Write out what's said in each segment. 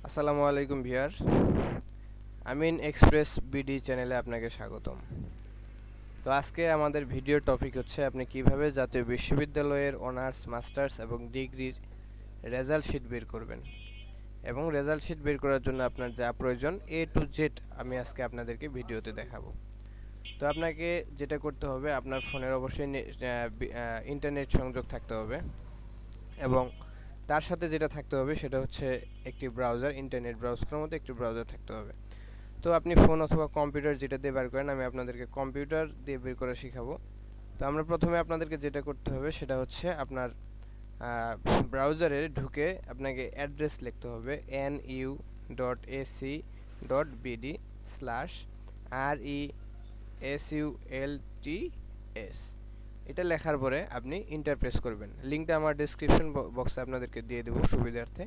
আসসালামু আলাইকুম ভিউয়ার, আমিন express BD চ্যানেলে আপনাকে স্বাগতম। তো আজকে আমাদের ভিডিও টপিক হচ্ছে আপনি কিভাবে জাতীয় বিশ্ববিদ্যালয়ের অনার্স, মাস্টার্স এবং ডিগ্রির রেজাল্ট শিট বের করবেন এবং রেজাল্ট শিট বের করার জন্য আপনার যা প্রয়োজন A to Z আমি আজকে আপনাদেরকে ভিডিওতে দেখাবো। তো আপনাকে যেটা করতে হবে, আপনার ফোনের অবশ্যই ইন্টারনেট সংযোগ থাকতে হবে এবং তার সাথে যেটা থাকতে হবে সেটা হচ্ছে একটি ব্রাউজার, ইন্টারনেট ব্রাউজ করার মতো একটি ব্রাউজার থাকতে হবে। তো আপনি ফোন অথবা কম্পিউটার যেটা দিয়ে বের করেন, আমি আপনাদেরকে কম্পিউটার দিয়ে বের করা শেখাবো। তো আমরা প্রথমে আপনাদেরকে যেটা করতে হবে সেটা হচ্ছে আপনার ব্রাউজারে ঢুকে আপনাকে অ্যাড্রেস লিখতে হবে nu.ac.bd/RESULTS। এটা লেখার পরে আপনি ইন্টার প্রেস করবেন। লিঙ্কটা আমার ডেসক্রিপশন বক্সে আপনাদেরকে দিয়ে দেবো সুবিধার্থে।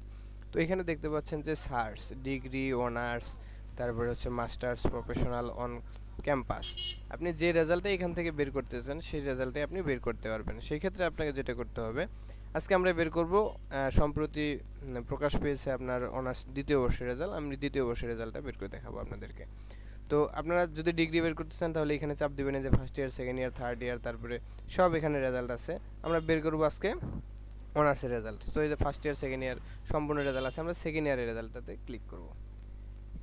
তো এখানে দেখতে পাচ্ছেন যে সার্চ, ডিগ্রি, অনার্স, তারপরে হচ্ছে মাস্টার্স, প্রফেশনাল, অন ক্যাম্পাস। আপনি যে রেজাল্টটা এখান থেকে বের করতেছেন সেই রেজাল্টে আপনি বের করতে পারবেন। সেই ক্ষেত্রে আপনাকে যেটা করতে হবে, আজকে আমরা বের করব সম্প্রতি প্রকাশ পেয়েছে আপনার অনার্স দ্বিতীয় বর্ষের রেজাল্ট। আমি দ্বিতীয় বর্ষের রেজাল্টটা বের করে দেখাবো আপনাদেরকে। তো আপনারা যদি ডিগ্রি বের করতে চান তাহলে এখানে চাপ দিবেন যে first year, second year, third year, তারপরে সব এখানে রেজাল্ট আছে। আমরা বের করব আজকে অনার্সের রেজাল্ট। তো এই যে ফার্স্ট ইয়ার, সেকেন্ড ইয়ার সম্পূর্ণ রেজাল্ট আছে, আমরা সেকেন্ড ইয়ারের রেজাল্টটাতে ক্লিক করব।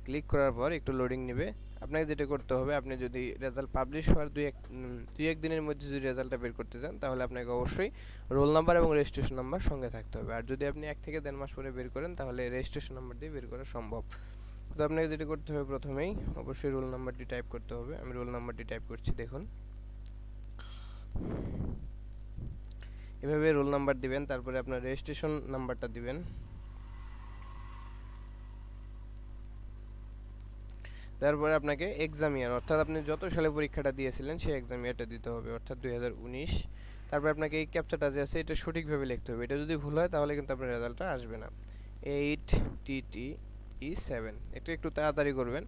ক্লিক করার পর একটু লোডিং নেবে। আপনাকে যেটা করতে হবে, আপনি যদি রেজাল্ট পাবলিশ হওয়ার দুই এক দিনের মধ্যে যদি রেজাল্টটা বের করতে চান তাহলে আপনাকে অবশ্যই রোল নাম্বার এবং রেজিস্ট্রেশন নাম্বার সঙ্গে থাকতে হবে। আর যদি আপনি 1 থেকে 1.5 মাস পরে বের করেন তাহলে রেজিস্ট্রেশন নাম্বার দিয়ে বের করা সম্ভব। তো আপনাকে যেটা করতে হবে, প্রথমেই অবশ্যই রোল নাম্বারটি টাইপ করতে হবে। আমি রোল নাম্বারটি টাইপ করছি, দেখুন। এভাবে রোল নাম্বার দিবেন, তারপরে আপনার রেজিস্ট্রেশন নাম্বারটা দিবেন। তারপরে আপনাকে এক্সাম ইয়ার, অর্থাৎ আপনি যত সালে পরীক্ষাটা দিয়েছিলেন সেই এক্সাম ইয়ারটা দিতে হবে, অর্থাৎ 2019। তারপরে আপনাকে এই ক্যাপচাটা যে আছে এটা সঠিকভাবে লিখতে হবে। এটা যদি ভুল হয় তাহলে কিন্তু আপনার রেজাল্টটা আসবে না। 8TTE7, একটু তাড়াতাড়ি করবেন।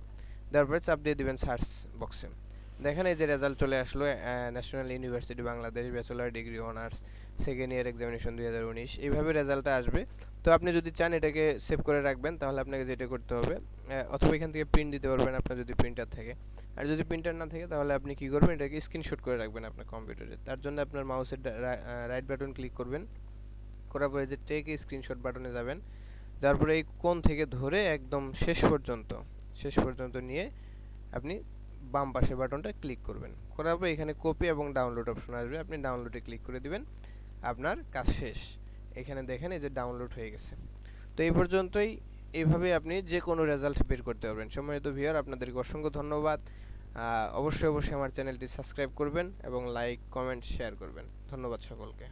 তারপরে চাপ দিয়ে দিবেন সার্চ বক্সে। দেখেন এই যে রেজাল্ট চলে আসলো, national university Bangladesh, bachelor degree honours, second year examination 2019, এইভাবে রেজাল্টটা আসবে। তো আপনি যদি চান এটাকে সেভ করে রাখবেন তাহলে আপনাকে যেটা করতে হবে, অথবা এখান থেকে প্রিন্ট দিতে পারবেন আপনার যদি প্রিন্টার থাকে। আর যদি প্রিন্টার না থাকে তাহলে আপনি কি করবেন, এটাকে স্ক্রিনশট করে রাখবেন আপনার কম্পিউটারে। তার জন্য আপনার মাউসের রাইট বাটন ক্লিক করবেন, করার পরে যে টেক স্ক্রিনশট বাটনে যাবেন, যার পরে এই কোণ থেকে ধরে একদম শেষ পর্যন্ত নিয়ে আপনি বাম পাশের বাটনটা ক্লিক করবেন। করার পর এখানে কপি এবং ডাউনলোড অপশন আসবে, আপনি ডাউনলোডে ক্লিক করে দিবেন। আপনার কাজ শেষ। এখানে দেখেন এই যে ডাউনলোড হয়ে গেছে। তো এই পর্যন্তই। এইভাবে আপনি যে কোনো রেজাল্ট বের করতে পারবেন। সম্মানিত ভিউয়ার, আপনাদেরকে অসংখ্য ধন্যবাদ। অবশ্যই আমার চ্যানেলটি সাবস্ক্রাইব করবেন এবং লাইক, কমেন্ট, শেয়ার করবেন। ধন্যবাদ সকলকে।